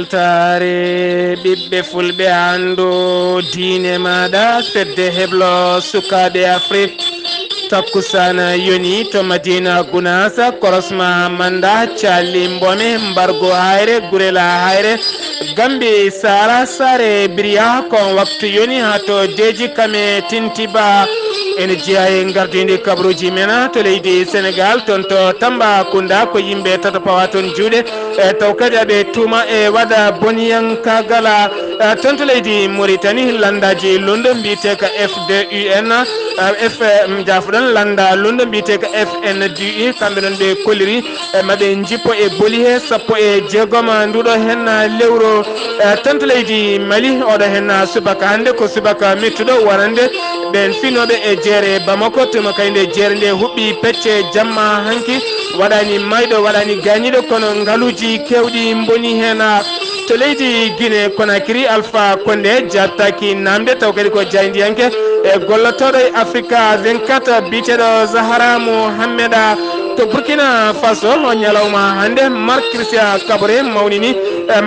ɓamtare ɓiɓɓe fulɓe andu diine maɗa fedde heblo sukaɓe afrique takkusana yoni to madina gunasa korosma manda calli mbome mbargo hayre gurela hayre gambi sara sare biriya kon waktu yoni ha to deji kame tintiba ene jeeya e gardidi kabruji mena to leydi sénégal toon to tamba kunda ko yimɓe tata pawa toon juuɗe taw kadi aɓe tuma e waɗa boniyankagala toon to leydi mauritanie landaji lundo mbiyete ka fdun f jafuɗon landa lundo mbiyete ka fndi kamɓe noon ɓe koliri maɓe jippo e booli he sappo e jeegom nduɗo hen lewru toon to leydi mali oɗo hen subaka hande ko subaka mettuɗo warande ɓen finoɓe e jeere bamako tuma kayde jeere nde huɓɓi pecce jamma hanki waɗani mayɗo waɗani gañiɗo kono ngaaluji kewɗi boni hen to leydi guine konakiri alpha konde jattaki namde taw kadi ko jaydiyanke e gollotoɗo e africa 24 biteɗo zahara mouhammeda to burkina faso o ñalawma hande mark christian kabore mawnini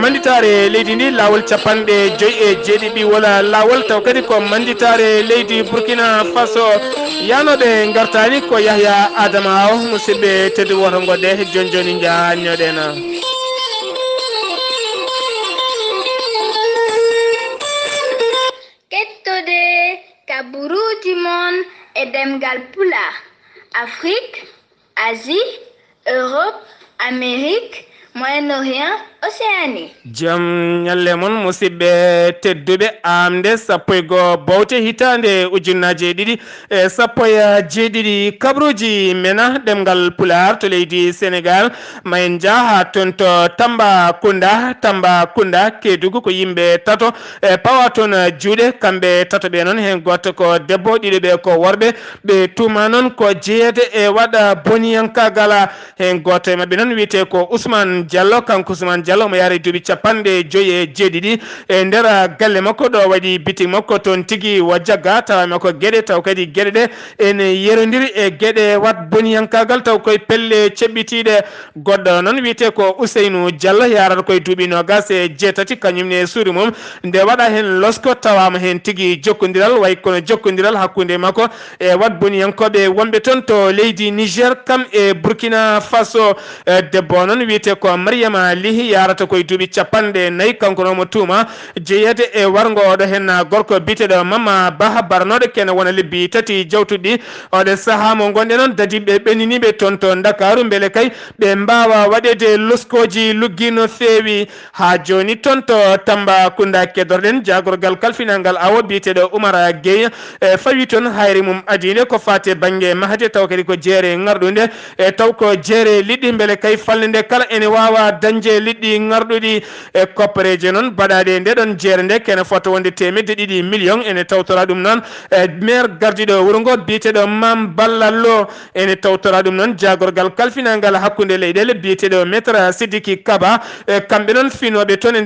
manditare leydi ndi lawol capanɗe joyyi e jeeɗiɗi wala lawol taw kadi ko manditare leydi burkina faso yanoɓe gartani ko yahya adama o musidɓe teddu woto goɗɗe joni joni jañoɗena kettode kaburuji mon e demgal pula afrique asie europe amérique moyen-orient océanie jam ñalle mon musidɓe tedduɓe amde sappo e goo bawte hitande ujunnaje ɗiɗi e sappo e jeeɗiɗi kabruji mena ɗemgal pular to leydi sénégal ma en jaaha toon to tamba kunda kedugu ko yimɓe tato e pawa toon juuɗe kamɓe tato ɓe noon hen goto ko debbo ɗiɗo ɓe ko worɓe ɓe tuma noon ko jeeyede e waɗa boniyankagala hen goto e mabɓe noon wiyete ko ousmane diallo kanko ousmane diallo mo yaari duuɓi capanɗe joyyi e jeeɗiɗi e nder galle makko ɗo waɗi bitik makko toon tigui wo jagga tawa makko gueɗe taw kadi gueɗe ɗe ene yerodiri e gueɗe wat boniyankagal taw koye pelle ceɓɓitiɗe goɗɗo noon wiyete ko ouseynou diallo yarata koye duuɓi nogas e jeetati kañumne suuri mum nde waɗa hen losko tawama hen tigui jokkodiral way kono jokkodiral hakkude makko e wat boniyankoɓe wonɓe toon to leydi niger kam e burkina faso debbo noon wiyete ko mariama lihi yarata koye duuɓi capanɗe nayyi kanko nomo tuuma jeeyede e wargo oɗo hen gorko biteɗo mamma baha barnoɗo kene wona lebbi tati jawtuɗi oɗo saaha mo gonɗe noon dadi ɓe ɓenniniɓe toon to dakaru beele kay ɓe mbawa waɗede loskoji luggi no feewi ha joni toon to tamba kunda kedorɗen jagorgal kalfinalgal awo biteɗo oumara gueye e fawi toon hayri mum adine ko fate banggue mahde taw kadi ko jeere ngarɗude e taw ko jeere liɗɗi beele kay falde nde kala ene wawa dañde liɗɗi ngarɗuɗi e koppareje noon baɗaɗe ndeɗon jeere nde kene fota wonde temedde ɗiɗi million ene tawtora ɗum noon e maire gardiɗo wuuro ngo biyeteɗo mam ballallo ene tawtora ɗum noon jagorgal kalfinalgal hakkude leyɗele biyeteɗo maître sidiki kaba e kamɓe noon finoɓe toon e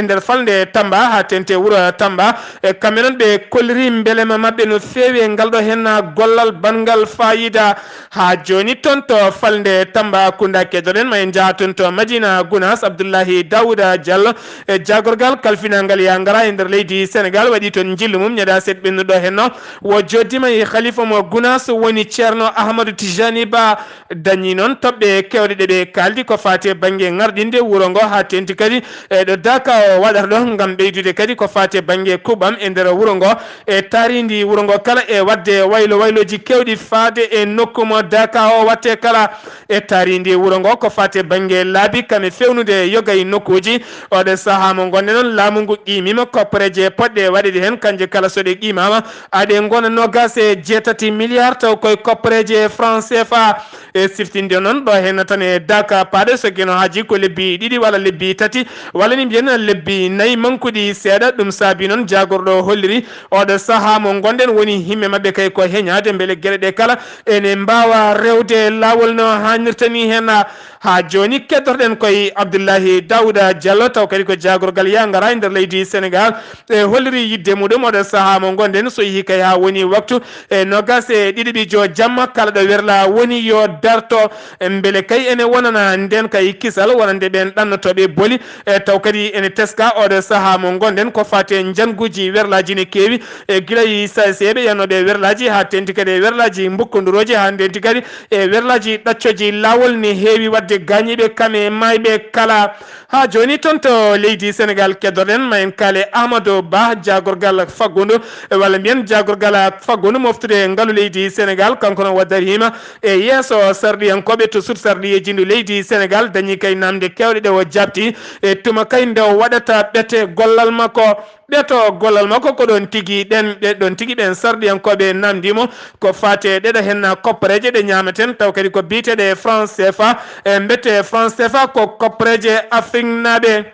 nder falde tamba ha tente wuuro tamba e kamɓe noon ɓe kolliri beelema mabɓe no feewi e ngal ɗo hen gollal bangal fayida ha joni toon to falde tamba kunda kedoɗen ma en jaaha toon to madina gounas abdoullahi dawouda diallo e jagorgal kalfinalgal ya ngara e nder leydi sénégal waɗi toon jillu mum ñeɗa seeɗ ɓennuɗo henno wo joddima e khalifa mo gounas woni ceerno ahmadou tijani ba dañi noon toɓɓe kewɗe ɗe ɓe kaldi ko fate banggue ngarɗinde wuuro ngo ha tenti kadi eɗo daka o waɗata ɗo gam ɓeydude kadi ko fate banggue kuɓam e nder wuuro ngo e taridi wuuro ngo kala e wadde wayloji kewɗi faade e nokku mo daka o watte kala e taridi wuuro ngo ko fate banggue laabi kame fewnude yoga e nokkuji oɗo saaha mo gonɗe noon laamu ngu qimima koppareje poɗɗe waɗede hen kanje kala soɗe qimama aɗe gona nogas e jeetati milliard taw koye koppareje franc CFA e siftinde noon ɗo hen tan e daka paɗe so gueno haji ko lebbi ɗiɗi walla lebbi tati walla ni mbiyen lebbi nayyi mankuɗi seeɗa ɗum saabi noon jagorɗo holliri oɗo saaha mo gonɗen woni himme mabɓe kay ko heñade beele gueɗe ɗe kala ene mbawa rewde lawol no hannirta ni hen ha joni keddorɗen koye Abdullahi Dawda Diallo taw kadi ko jagorgal ya ngara nder leydi Sénégal holliri yidde muɗum oɗo saaha mo gonden so yehi kay ha woni waktu nogas e ɗiɗiɓi jo jamma kala ɗo werla woni yo darto beele kay ene wonana nden kay kisal wonande ɓen ɗannotoɓe boli taw kadi ene teska oɗo saaha mo gonden ko fate janguji werlaji ne kewi guilayi saseɓe yanoɓe werlaji ha tenti kadi e werlaji bukkodoroji ha ndenti kadi e werlaji ɗaccoji lawol ne heewi wadde gañiɓe kame mayɓe kala ha joni toon to leydi Sénégal keddoɗen ma en kaale Amadou Ba jagorgal faggodu walla mbiyen jagorgal faggodu moftude ngaalu leydi Sénégal kanko noon waddarima e yeeso sarɗiyankoɓe to sut sarɗiyeji ndu leydi Sénégal dañi kay namde kewɗe ɗe o jabti e tuma kay nde o waɗata ɓete gollal makko ɓeto gollal makko ko ɗon tigui ɗon tigui ɓen sarɗiyankoɓe namdimo ko fate ɗeɗo henna koppareje ɗe ñamaten taw kadi ko biteɗe France CFA e mbette France CFA ko koppareje Afrique naɓe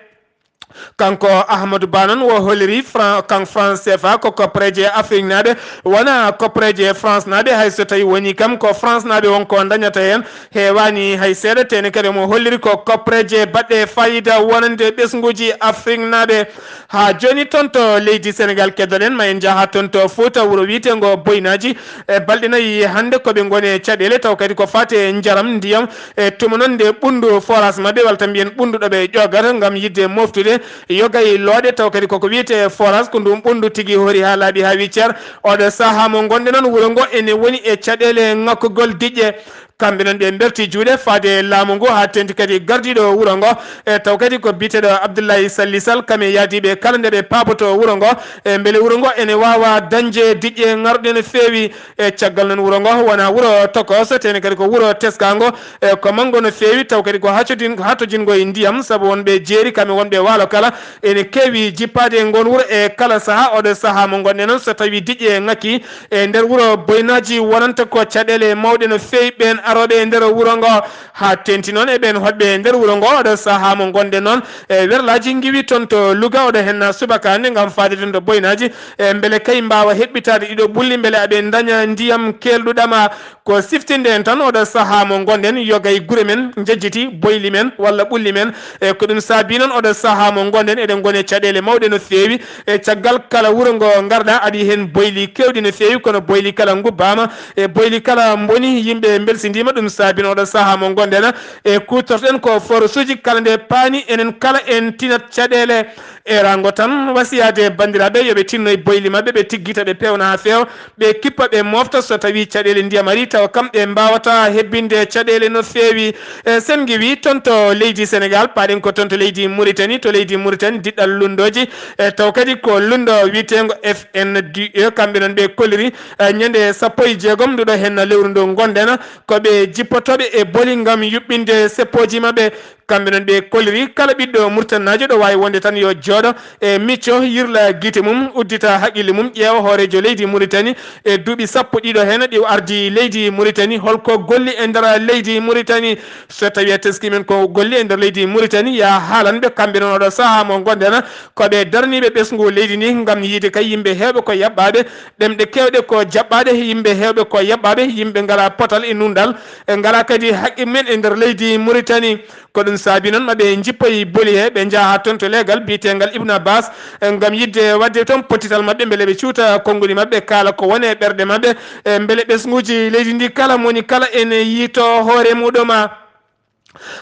kanko Ahmadou Ba noon wo holliri kan France CFA ko koppareje Afrique naɓe wona koppareje France naɓe hay so tawi woni kam ko France naɓe wonko dañata hen hewani hay seeɗa tene kadi mo holliri ko koppareje baɗɗe fayida wonande ɓesguji Afrique naɓe ha joni toon to leydi Sénégal keddoɗen ma en jaaha toon to Fouta wuuro wiyetego Boynaji e balɗe nayyi hande koɓe gone caɗele taw kadi ko fate jaram ndiyam e tuma noon nde ɓundu forage mabɓe walla tan mbiyen ɓunduɗoɓe ƴogata gam yidde moftude yogay looɗe taw kadi koko wiyete forage ko ɗum ɓundu tigui hoori ha laaɓi ha wiccer oɗo saaha mo gonɗe noon wuuro ngo ene woni e caɗele ngakkugol diƴƴe kamɓe noon ɓe berti juuɗe faade laamu ngu ha tenti kadi gardiɗo wuuro ngo e taw kadi ko biteɗo Abdoulaye Sally Sall kame yaadiɓe kala nde ɓe paaboto wuuro ngo e beele wuuro ngo ene wawa dañde diƴƴe ngarɗe no feewi e caggal noon wuuro ngo wona wuuro Tokos tene kadi ko wuuro teskango e ko manggo no feewi taw kadi ko hatojingo e ndiyam saabu wonɓe jeeri kamɓe wonɓe waalo kala ene keewi jippade ngon wuuro e kala saaha oɗo saaha mo gonɗe noon so tawi diƴƴe ngakki e nder wuuro Boynaji wonanta ko caɗele mawɗe no feewi ɓen aroɓe e nder wuuro ngo ha tenti noon e ɓen hoɗɓe e nder wuuro ngo oɗo saaha mo gonɗe noon e werlaji giwi toon to Louga oɗo henna subaka hande gam faadeten to Boynaji e beele kay mbawa heɓɓitade ɗiɗo ɓulli beele aɓe daña ndiyam kelɗuɗama ko siftinde en tan oɗo saaha mo gonɗen yogay guure men jejjiti boyli men walla ɓulli men e ko ɗum saabi noon oɗo saaha mo gonɗen eɗen gone caɗele mawɗe no feewi e caggal kala wuuro ngo garɗa aɗi hen boyli kewɗi no feewi kono boyli kala gubbama e boyli kala boni yimɓe belsidima ɗum saabi oɗo saaha mo gonɗen e kutorɗen ko force uji kala nde paani enen kala en tinat caɗele e rango tan wasiyade bandiraɓe yoɓe tinnoye boyli mabɓe ɓe tiggita ɓe pewna ha feewa ɓe kippa ɓe mofta so tawi caɗele ndiyam ari taw kamɓe mbawata hebbinde caɗele no feewi e sen giwi toon to leydi Sénégal paɗen ko toon to leydi Mauritanie diɗɗal lundoji e taw kadi ko lundo witego FNDE kamɓe noon ɓe kolliri ñande 16 nduɗo hen lewru ndu gonɗen koɓe jippotoɓe e boli gam yuɓɓinde seppoji mabɓe kamɓe noon ɓe kolliri kala ɓiɗɗo murtannajo ɗo wawi wonde tan yo jooɗo e micco yirla guite mum uddita haqqille mum ƴeewa hoorejo leydi Mauritanie e duuɓi sappo ɗiɗo hen ɗi ardi leydi Mauritanie holko golli e nder leydi Mauritanie so tawi teski men ko golli e nder leydi Mauritanie ya haalanɓe kamɓe noon oɗo saaha mo gonɗen koɓe darniɓe ɓesgu leydi ndi gam yiide kay yimɓe hewɓe ko yaɓɓaɓe ɗemɗe kewɗe ko jaɓɓaɗe yimɓe hewɓe ko yaɓɓaɓe yimɓe ngala potal e nundal e ngala kadi haqqe men e nder leydi Mauritanie ko ɗum saabi noon maɓe jippoyi boli he ɓe jaaha toon to leegal biyetegal Ibn Abbas gam yidde wadde toon potital mabɓe beele ɓe cuuta konnguli mabɓe kala ko woni e ɓerɗe mabɓe e beele ɓesguji leydi ndi kala moni kala ene yiito hoore muɗuma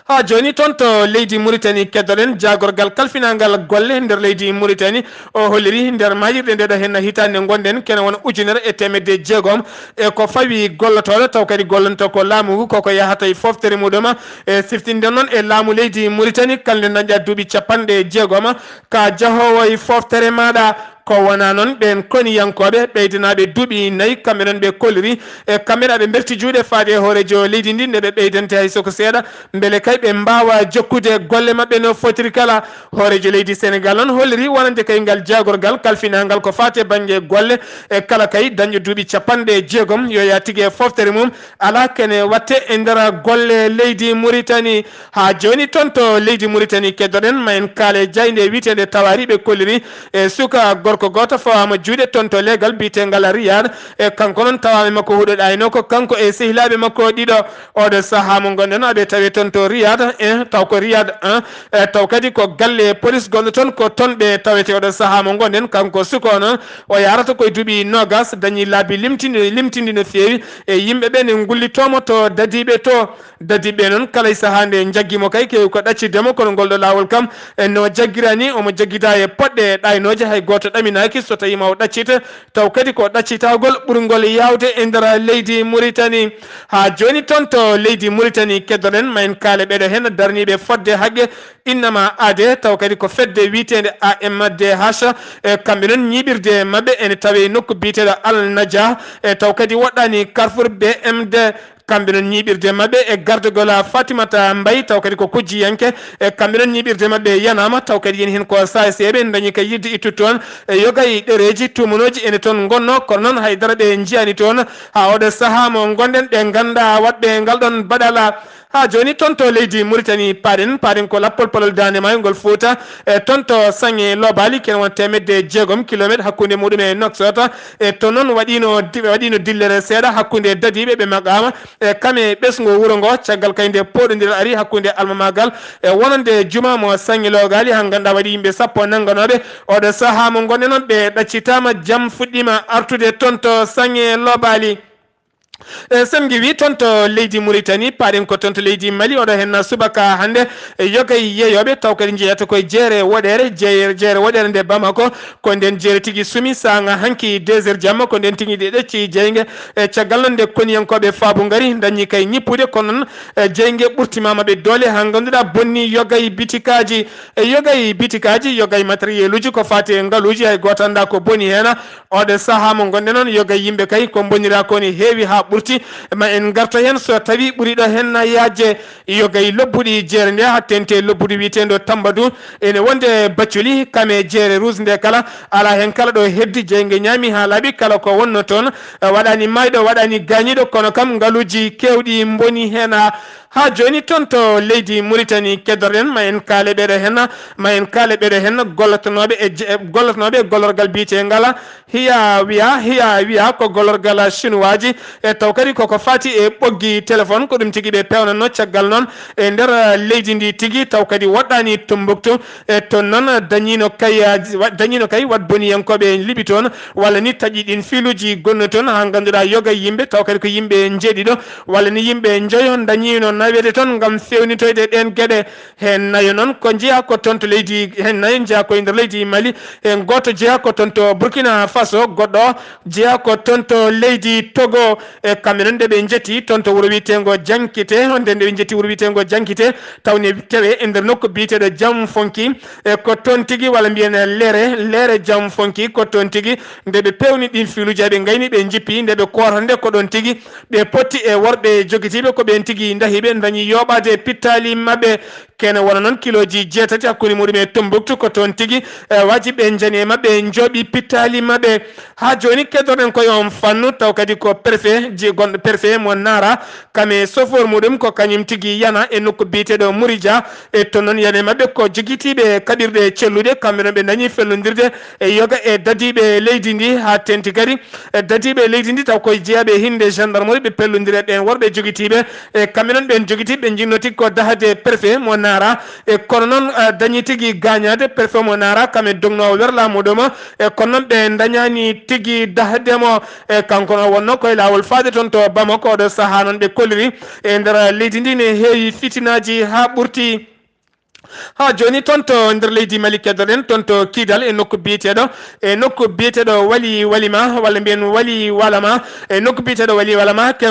ha joni toon to leydi Mauritanie keddoɗen jagorgal kalfinagal golle nder leydi Mauritanie o holliri nder mayirɗe ndeɗo henna hitande gonɗen kene wona 1600 e ko fawi gollotoɗo taw kadi gollonto ko laamu ngu koko yahata e foftere muɗuma e siftinde noon e laamu leydi Mauritanie kalde dañƴa duuɓi 60 ka jahowo e foftere maɗa ko wona noon ɓen koniyankoɓe ɓeydanaɓe duuɓi nayyi kamɓe noon ɓe kolliri e kamɓe aɓe berti juuɗe faade hoorejo leydi ndi nde ɓe ɓeydante hay soko seeɗa beele kay ɓe mbawa jokkude golle mabɓe no fotiri kala hoorejo leydi Sénégal noon holliri wonande kay ngal jagorgal kalfinagal ko fate banggue golle e kala kay dañƴo duuɓi 60 yo ya tigui e foftere mum ala kene watte e nder golle leydi Mauritanie ha joni toon to leydi Mauritanie keddoɗen ma en kaale jayde witede tawari ɓe kolliri e suka gorko gorko goto fawama juuɗe toon to legal bitengal Riyad e kanko noon tawami makko huuɗo ɗayno ko kanko e sehilaɓe makko ɗiɗo oɗo saaha mo gonɗen aɓe tawi toon to Riyad taw ko Riyad 1 taw kadi ko galle police gonɗo toon ko toon ɓe tawete oɗo saaha mo gonɗen kanko suko noon o yarata koye duuɓi nogas dañi laabi limtindi no feewi e yimɓeɓe ne gullitomo to dadiɓe to dadiɓe noon kala saaha nde jagguimo kay kewi ko ɗaccidemo kono ngolɗo lawol kam no jagguirani omo jagguida e poɗɗe ɗaynoje hay goto ɗaminaki so tawi ma o ɗaccita taw kadi ko ɗaccitagol ɓurgol yawde e nder leydi Mauritanie ha joni toon to leydi Mauritanie keddoɗen ma en kaale ɓeɗo hen darniɓe fodde haqqe innama ade taw kadi ko fedde wiitede AMDH kamɓe noon ñiɓirde mabɓe ene tawe nokku biteɗo Al Nadia taw kadi woɗɗani Carrefour BMD kamɓe noon ñiɓirde mabɓe e gardegol Fatimata Mbaye taw kadi ko kujjiyanke e kamɓe noon ñiɓirde mabɓe yanama taw kadi yeni hen ko saseɓe dañi kay yidde ittu toon yogay ɗereji tumunoji ene toon gonno kono noon haydara ɓe jiyani toon ha oɗo saaha mo gonɗen ɓe ganda waɗɓe ngal ɗon baɗala ha joni toon to leydi Mauritanie paɗen ko lappol polol dande maayo ngol Fouta e toon to Sange Lobali ken won 6 kilométre hakkude muɗum e Nouakchott e to noon waɗino dillere seeɗa hakkude dadiɓe ɓe maqama e kame ɓesgo wuuro ngo caggal kayde poɗodira ari hakkude almamagal e wonande juma mo Sange Logali ha ganduɗa waɗi yimɓe 10 nangganoɓe oɗo saaha mo gonɗe noon ɓe ɗaccitama jaam fuɗɗima artude toon to Sange Lobali sen giwi toon to leydi Mauritanie paɗen ko toon to leydi Mali oɗo hen subaka hande yogay yeeyoɓe taw kadi jeeyata koye jeere woɗere jeere woɗere nde Bamako ko nden jeere tigui sumi saga hanki 2 heures jamma ko nden tigui ɗe ɗecci jeygue e caggal noon nde koniyankoɓe faabu gari dañi kay ñippude kono noon jeygue ɓurtimamaɓe doole ha ganduɗa bonni yogay bitikaji yogay matériel uji ko fati ngaluji hay goto anda ko boni hen oɗo saaha mo gonɗe noon yogay yimɓe kay ko bonira koni heewi ha ɓurti ma en garta hen so tawi ɓuriɗo hen yajje yogay lobbuɗi jeere nde ha tente lobbuɗi witendo Tambadou ene wonde Bathily kame jeere rouge nde kala ala hen kala ɗo heddi jeygue ñami ha laaɓi kala ko wonno toon waɗani mayɗo waɗani gañiɗo kono kam ngaluji kewɗi boni hen ha joni toon to leydi Mauritanie keddoren ma en kaale ɓeɗo hen gollotanoɓe e gollorgal biyetegal hiya wiya ko gollorgal chinois ji e taw kadi koko fati e ɓoggi téléphone ko ɗum tigui ɓe pewnanno caggal noon e nder leydi ndi tigui taw kadi woɗɗani Tombouctou e toon noon dañino kay wat boniyankoɓe liɓi toon walla ni taaƴi ɗin filuji gonno toon ha ganduɗa yogay yimɓe taw kadi ko yimɓe jeeɗiɗo walla ni yimɓe joyo dañino nawede toon gam fewnitoyde ɗen gueɗe hen nayo noon ko jeeya ko toon to leydi hen nayo jeeya koye nder leydi Mali en goto jeeya ko toon to Burkina Faso goɗɗo jeeya ko toon to leydi Togo e kamɓe noon nde ɓe jetti toon to wuuro witego Diankité nde ɓe jetti wuuro witego Diankité tawne tewe e nder nokku biteɗo Jam Fonki e ko toon tigui walla mbiyen leere Jam Fonki ko toon tigui nde ɓe pewni ɗin filuji ɓe gayni ɓe jippi nde ɓe korande ko ɗon tigui ɓe potti e worɓe joguitiɓe ko ɓen tigui dahiɓe dañi yoɓade pittali mabɓe kene wona noon kiloji 6 hakkude muɗum e Tombouctou ko toon tigui waji ɓe jani e mabɓe jooɓi pittali mabɓe ha joni keddoɗen koye on fannu taw kadi ko préfet gonɗo préfet mo Nara kame chauffeur muɗum ko kañum tigui yana e nokku biteɗo Mouridia e toon noon yane mabɓe ko joguitiɓe kaɓirɗe celluɗe kamɓe noon ɓe dañi fellodirde e yoga e dadiɓe leydi ndi ha tenti kadi e dadiɓe leydi ndi taw koye jeeyaɓe hinde gendarmerie ɓe pellodire ɗen worɓe joguitiɓe e kamɓe noon ɓen joguitiɓe ɓe jinno tigui ko dahade préfet mo Nara e kono noon dañi tigui gagnade préfet mo Nara kame dognowo werla muɗum e kono noon ɓe dañani tigui dahdemo e kanko no wonno koye lawol faade toon to Bamako oɗo saaha noon ɓe kolliri e nder leydi ndi ne heewi fitinaji ha ɓurti ha joni toon to nder leydi Mali keddoɗen toon to Kidal e nokku biyeteɗo Wali Walima walla mbiyen Wali Walama e nokku biyeteɗo Wali Walama ken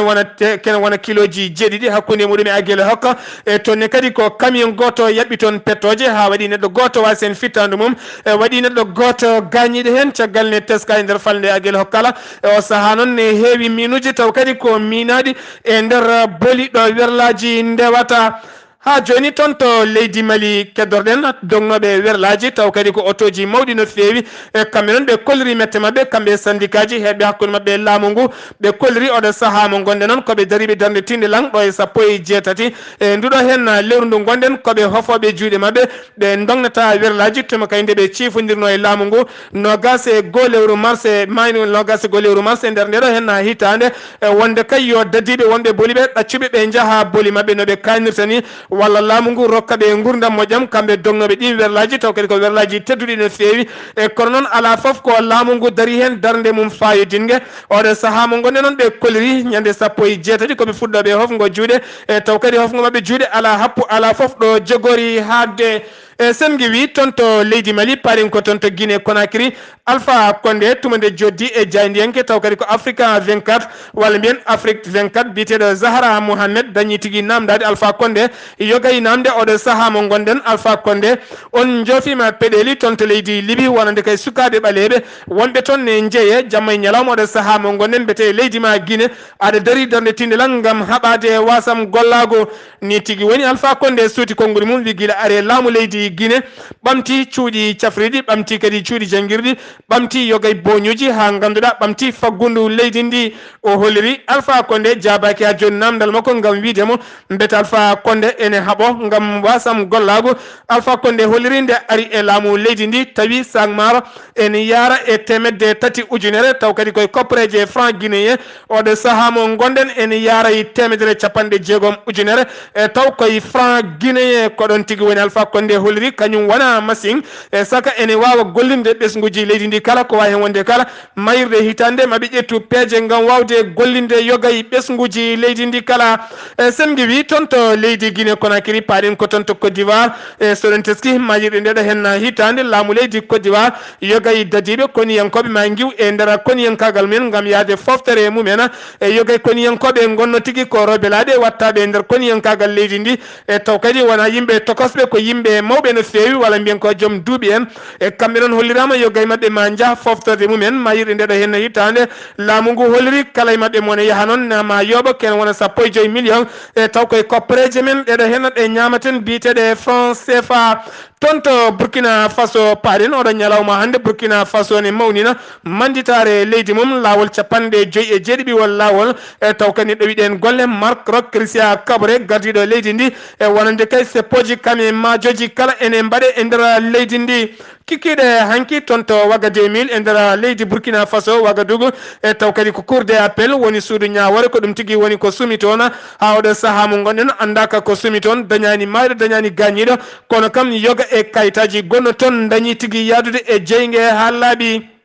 wona kiloji 7 hakkude muɗum e Aguel Hokka e toonne kadi ko camion goto yaɓɓi toon pettoje ha waɗi neɗɗo goto wasi hen fittandu mum e waɗi neɗɗo goto gañiɗo hen caggal ne teska e nder falde Aguel Hokkala e o saaha noon ne heewi minuji taw kadi ko minaɗi e nder boliɗo werlaji ndewata ha joni toon to leydi Mali keddorɗen dognoɓe werlaji taw kadi ko otoji mawɗi no feewi e kamɓe noon ɓe kolliri mette mabɓe kamɓe syndicat ji heɓɓe hakkude mabɓe laamu ngu ɓe kolliri oɗo saaha mo gonɗen noon koɓe dariɓe darde tinde lang ɗo e 17 e nduɗo hen lewru ndu gonɗen koɓe hofoɓe juuɗe mabɓe ɓe dongnata werlaji tuma kay nde ɓe ciifodirno e laamu ngu nogas e go lewru mars e mayno nogas e go lewru mars e nder ndeɗo hen hitande wonde kay yo dadiɓe wonɓe boliɓe ɗaccuɓe ɓe jaaha boli mabɓe noɓe kanirta ni walla laamu ngu rokka ɓe gurdam moƴƴam kamɓe dognoɓe ɗi werlaji taw kadi ko werlaji tedduɗi no feewi e kono noon ala foof ko laamu ngu dari hen darde mum fayodingue oɗo saaha mo gonɗe noon ɓe koliri ñande 17 koɓe fuɗɗoɓe hofgo juuɗe e taw kadi hofgo mabɓe juuɗe ala happu ala foof ɗo jogori hadde e sen wi toon to leydi Mali parin ko toon to Guinée Conakry Alpha Condé tumande joddi e jayndiyanke taw kadi ko Africa 24 walla mbiyen Afrique 24 biteɗo Zahra Mohamed dañi tigui namdade Alpha Condé yogay namde oɗo saaha mo gonɗen Alpha Condé on joofima peɗeli toon to leydi Libye wonande kay sukaɓe ɓaleɓe wonɓe toon ne jeeye jamma e ñalawma oɗo saaha mo gonɗen mbete leydi ma Guinée aɗa dari darde tindelan gam haɓade wasam gollago ni tigui woni Alpha Condé suuti konnguli mum wi guila are laamu leydi Guinée ɓamti cuuɗi cafriɗi ɓamti kadi cuuɗi janguirɗi ɓamti yogay boñuji ha ganduɗa ɓamti faggundu leydi ndi o holliri Alpha Condé jabaki ha joni namdal makko gam wiidemo mbete Alpha Condé ene haaɓo gam wasam gollago Alpha Condé holliri nde ari e laamu leydi ndi tawi sagmaro ene yara e 300 ujunere taw kadi koye koppareje franc guinéen oɗo saaha mo gonɗen ene yara e 160 ujunere e taw koye franc guinéen koɗon tigui woni Alpha Condé holliri kañum wona machine e saka ene wawa gollinde ɓesguji leydi ndi kala ko wawi hen wonde kala mayirde hitande maɓe ƴettu peeje gam wawde gollinde yogay ɓesguji leydi ndi kala e sen wi toon to leydi Guinée Conakry paɗen ko toon to Côte d'Ivoire e soɗon teski mayirɗe ndeɗo hen hitande laamu leydi Côte d'Ivoire yogay dadiɓe koniyankoɓe ma guiw e nder koniyankagal mumen gam yaade foftere mumen e yogay koniyankoɓe gonno tigui ko robelaɗe wattaɓe e nder koniyankagal leydi ndi e taw kadi wona yimɓe tokosɓe ko yimɓe mawɓe no feewi walla mbiyen ko joom duuɓi en e kamɓe noon hollirama yogay mabɓe ma jaaha foftorde mumen mayirɗe ndeɗo hen hitande laamu ngu holliri kala e mabɓe mone yaaha noon ma yooɓa ken wona 15 millions e taw koye koppareje men ɗeɗo hen ɗe ñamaten biteɗe franc CFA toon to Burkina Faso paɗen oɗo ñalawma hande Burkina Faso ne mawnina manditare leydi mum lawol 57 wol lawol e taw kadi ɗo wiɗen golle Marc Roch Christian Kaboré gardiɗo leydi ndi e wonande kay seppoji kame majoji kala ene mbaɗe e nder leydi ndi kikiɗe hanki toon to Ouagadougou e nder leydi Burkina Faso Ouagadougou e taw kadi ko cour des appel woni suudu ñawore ko ɗum tigui woni ko sumi toon ha oɗo saaha mo gonɗen andaka ko sumi toon dañani mayɗo dañani gañiɗo kono kam yoga e kayitaji gonno toon dañi tigui yadude e jeygue ha laaɓi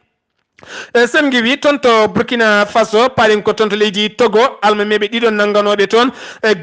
sen wi toon to Burkina Faso paɗen ko toon to leydi Togo almameɓe ɗiɗo nangganoɓe toon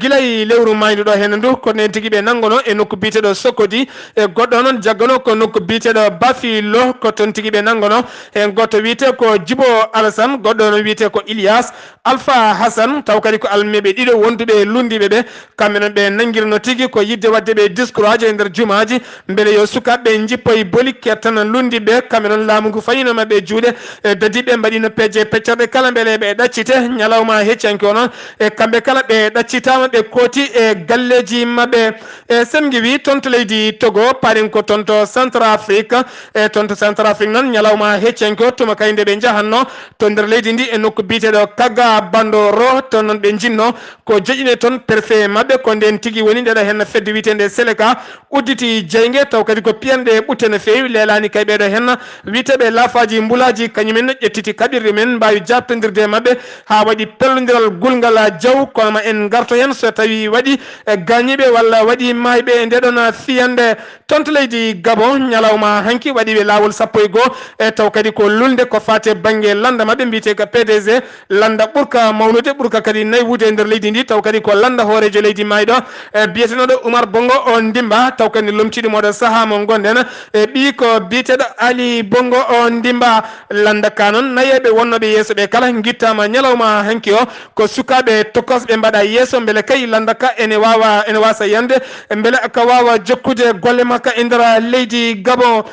guilay lewru mayduɗo hen ndu kono en tigui ɓe nanggano e nokku biteɗo Sokodi e goɗɗo noon jaggano ko nokku biteɗo Bafilo ko toon tigui ɓe nanggano hen goto wiyete ko Djibo Alassane goɗɗo noon wiyete ko Ilias Alpha Hassan taw kadi ko almameɓe ɗiɗo wonduɓe lundiɓe ɓe kamɓe noon ɓe nanguirno tigui ko yidde wadde ɓe discours aji e nder jumaji beele yo sukaɓe jippoye boli kettana lundiɓe kamɓe noon laamu ngu fayino mabɓe juuɗe e dadiɓe mbaɗino peeje peccorɗe kala beele ɓe ɗaccite ñalawma heccanki o noon e kamɓe kala ɓe ɗaccitama ɓe kooti e galleji mabɓe e sen wi toon to leydi Togo paɗen ko toon to Centrafrique e toon to Centrafrique noon ñalawma heccanki o tuma kay nde ɓe jahanno to nder leydi ndi e nokku biteɗo Kaga Bandoro toon noon ɓe jinno ko joƴine toon préfet mabɓe ko nden tigui woni ndeɗo hen fedde witende Seleka udditi jeygue taw kadi ko piyanɗe ɓutte no fewi lelani kay ɓeɗo hen witeɓe laafaji mbulaji kañumen ƴettiti kaɓirɗe men mbawi jabtodirde mabɓe ha waɗi pellodiral gulgal jaw kono ma en garto hen so tawi waɗi gañiɓe walla waɗi mayɓe e ndeɗon fiyande toon to leydi Gabon ñalawma hanki waɗiɓe lawol 11 e taw kadi ko lulde ko fate banggue landa mabɓe mbiyete ko PDG landa ɓurka mawnude ɓurka kadi naywude e nder leydi ndi taw kadi ko landa hoorejo leydi mayɗo e biyetenoɗo Oumar Bongo o ndimba taw kadi lomtiɗi moɗo saaha mo gonɗen e ɓi ko biyeteɗo Ali Bongo o ndimba landaka non nayeɓe wonnoɓe yeeso ɓe kala guittama ñalawma hanki o ko sukaɓe tokosɓe mbaɗa yeeso beele kay landaka ene wasa yande beele ka wawa jokkude golle makka e nder leydi Gabon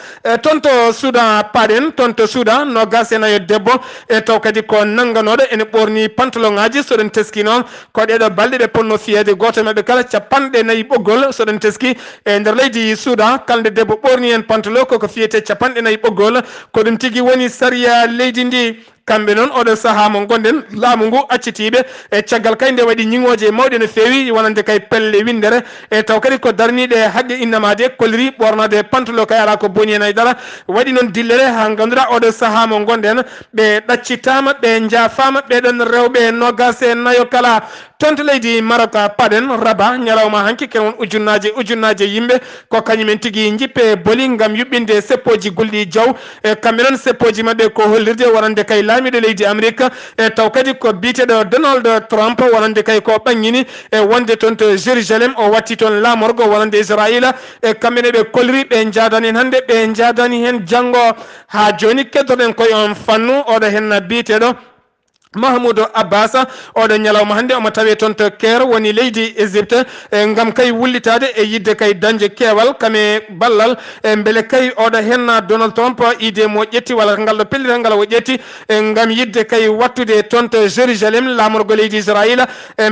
tonto Soudan paɗen tonto Soudan no gasenayo debbo e taw kadi ko nangganoɗo ene ɓorni pantalon ngaji soɗen teski noon ko ɗeɗo balɗe ɓe ponno fiyede goto mabɓe kala capanɗe nayyi ɓoggol soɗen teski e nder leydi Soudan kalde debbo ɓorni en pantalon koko fiyete capanɗe nayyi ɓoggol ko ɗum tigui woni sariya leydi ndi kamɓe noon oɗo saaha mo gonɗen laamu ngu accitiɓe e caggal kay nde waɗi ñiŋoje mawɗe no fewi wonande kay pelle windere e taw kadi ko darniɗe haqqe innamade kolliri ɓornade pantalon kay ala ko boni hen haydara waɗi noon dillere ha ganduɗa oɗo saaha mo gonɗen ɓe ɗaccitama ɓe jaafama ɓeɗon rewɓe nogase nayo kala tonto leydi Maroc paɗen Rabat ñalawma hanki ken won ujunnaje yimɓe ko kañumen tigui jippe booli gam yuɓɓinde seppoji gulɗi diaw e kamɓe noon seppoji mabɓe ko hollirde wonande kay laamiɗo leydi Amérique e taw kadi ko biteɗo Donald Trump wonande kay ko ɓaŋŋini e wonde toon to Jérusalem o watti toon laamorgo wonande Israila e kamɓene ɓe kolliri ɓe jadani hen hande ɓe jadani hen janggo ha joni keddoɗen koye on fannu oɗo hen biteɗo Mahmoudou Abbas oɗo ñalawma hande omo tawe toon to Caire woni leydi Égypte ngam kay wullitade e yidde kay dañde keewal kame ballal beele kay oɗo henna Donald Trump ide mo ƴetti walla ngal ɗo pellital ngal o ƴetti ngam yidde kay wattude toon to Jérusalem lamorgo leydi Israila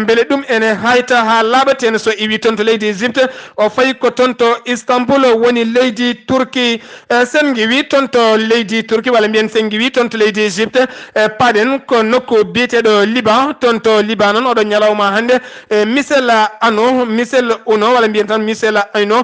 beele ɗum ene hayta ha laaɓateno so iwi toon to leydi Égypte o fayi ko toon to Istanbul woni leydi Turki sen giwi toon to leydi Turki walla mbiyen sen giwi toon to leydi Égypte paɗen ko nokku biyeteɗo Liban toon to Liban noon oɗo ñalawma hande Michel Uno walla mbiyen tan Michel Ayno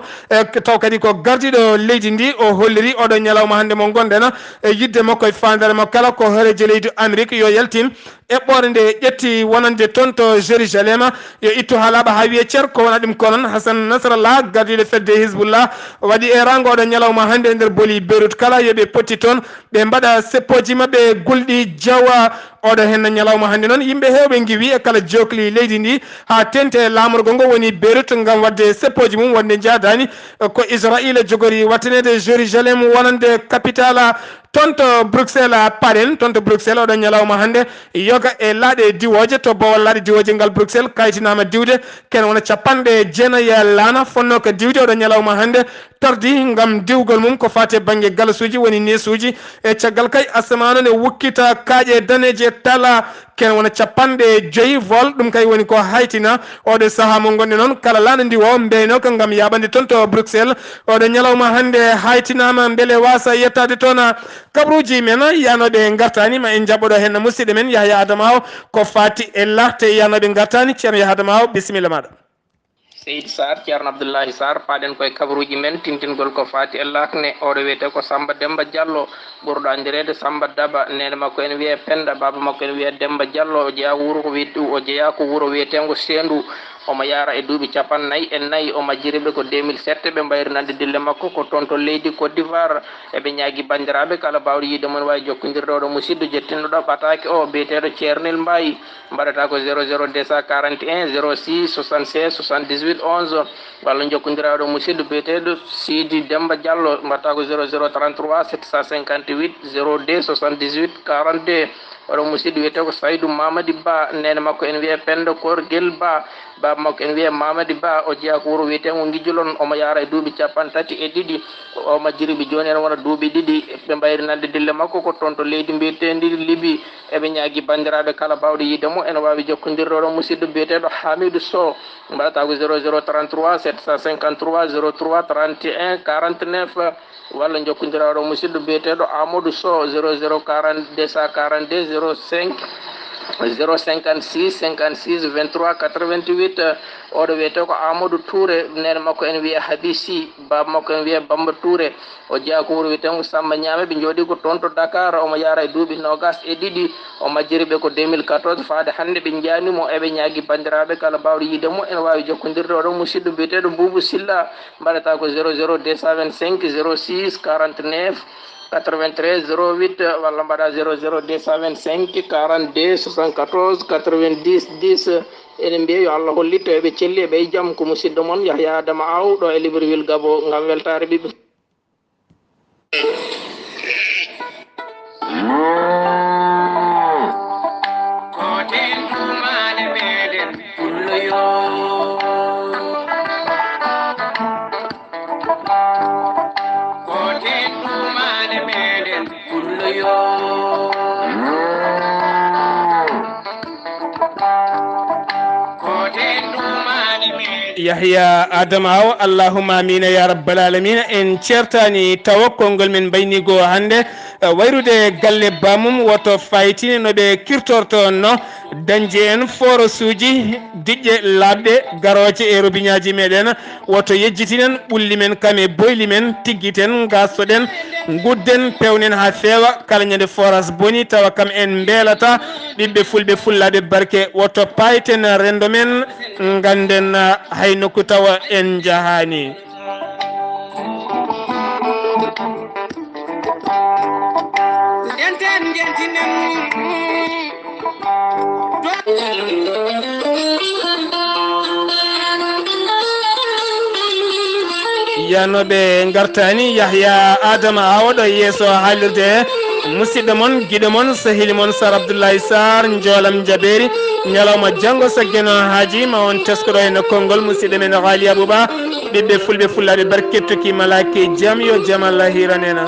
taw kadi ko gardiɗo leydi ndi o holliri oɗo ñalawma hande mo gonɗen yidde makko e fandare mo kala ko horejo leydi Amérique yo yaltin eɓɓore nde ƴetti wonande toon to Jérusalem yo ittu ha laaɓa ha wiye ceer ko wona ɗum ko noon Hassan Nasrallah gardiɗo fedde Hizbullah waɗi e rango oɗo ñalawma hande e nder booli Beirut kala yoɓe potti toon ɓe mbaɗa seppoji mabɓe gulɗi jawa oɗo hen ñalawma hande noon yimɓe hewɓe giwi e kala jokli leydi ndi ha tente lamorgo ngo woni Beirut gam wadde seppoji mum wonde jadani ko Israila jogori wattanede Jérusalem wonande capitale toon to Bruxelles paɗen toon to Bruxelles oɗo ñalawma hande yoga e laaɗe diwoje to bowal laaɗe diwoje ngal Bruxelles kaytinama diwde ken wona capanɗe jeenayyi laana fonno ko diwde oɗo ñalawma hande tardi gam diwgol mum ko fate banggue galasuji woni nesuji e caggal kay asamano ne wukkita kaaƴe daneje tala ken wona capanɗe joyyi vol ɗum kay woni ko haytina oɗo saaha mo gonɗe noon kala laaɗa ndi o mbeyno ko gam yaɓande toon to Bruxelles oɗo ñalawma hande haytinama beele wasa yettade toon kabruji men yanoɓe gartani ma en jaɓɓoɗo hen musidɗo men Yahya Adama o ko fati e larte yanoɓe gartani ceerno Yahya Adama o bisimilla maɗa. Seydi Sarr ceerno Abdoullahi Sarr paɗen koye kabaruji men tintingol ko fati e lakne oɗo wiyete ko Samba Demba Diallo ɓurɗo andirede Samba Daba nene makko ene wiye Penda baba makko ene wiye Demba Diallo o jeeya wuro o jeeya ko wuuro wiyetengo Sendu omo yara e duuɓi 44 o majjiriɓe ko 2007 ɓe mbayrinande dille makko ko toon to leydi Côte d'Ivoire eɓe ñaagui bandiraɓe kala bawɗo yiide mon wawi jokkodirde oɗo musidɗo jettinɗoɗo ɓataki o biyeteɗo Ceernel Mbayi mbaɗata ko 00 241 06 76 78 11 walla jokkodira oɗo musidɗo biyeteɗo Sidi Demba Diallo mbaɗata ko 00 33 758 02 78 42 oɗo musidɗo wiyete ko Saydou Mamadi Ba nene makko en wiye Penda Korguel Ba baba makko en wiye Mamadi Ba o jeeya ko wuuro wiyetengo Guijolon omo yara e duuɓi 32 o majjiriɓe joni en wona duuɓi 2 ɓe mbayrinande dille makko ko toon to leydi mbiyetendi Libi eɓe ñaagui bandiraɓe kala bawɗo yiidemo ene wawi jokkodirde oɗo musidɗo biyeteɗo Hamidou Sow mbaɗata ko 00 33 753 03 31 49 walla jokkodira oɗo musidɗo biyeteɗo Amadou Sow 00 42 42 05 056 56 23 88 oɗo wiyete ko Amadou Touré nene makko en wiye Habisi baba makko en wiye Bamba Touré o jeeya ko wuuro wiyetengo Samba Ñaame ɓe jooɗi ko toon to Dakar omo yara e duuɓi 22 o majjiriɓe ko 2014 faade hannde ɓe jaanimo eɓe ñaagui bandiraɓe kala bawɗo yiidemo ene wawi jokkodirde oɗo musidɗo biyeteɗo Boubou Silla mbaɗata ko 00 225 06 49 93 08 walla mbaɗa 00 225 42 74 90 10 enen mbiya yo Allah hollitto eɓe celli eɓe e jaam ko musidɗo moon Yahya Adama Aw ɗo e Libreville Gabo ngam weltare ɓiɓɓe yahya adama aw allahumma amina ya rabbal alamin en certani tawakkongol men baynigo hande wayrude galle bamum woto faytini no ɓe kirtorto no dañje en forosuji diƴƴe labɗe garoje e robiñaji meɗen woto yejjitinen ɓulli men kame boyli men tiggiten gasoɗen gudden pewnen ha feewa kala ñande forage boni tawa kam en beelata ɓiɓɓe fulɓe fullaɓe barke woto payten rendo men ganden hay nokku tawa en jahani yanoɓe gartani yahya adama awoɗo yeeso haalirde musidɗo moon guiɗo moon sahili moon sar abdoullahi sar joolam jaɓeri ñalawma janggo saggeno haaji ma on teskoɗo e nokkol musidɗo men haali abouba ɓiɓɓe fulɓe fullaɓe bar kettuki malaki jaam yo jaam Allah hiranena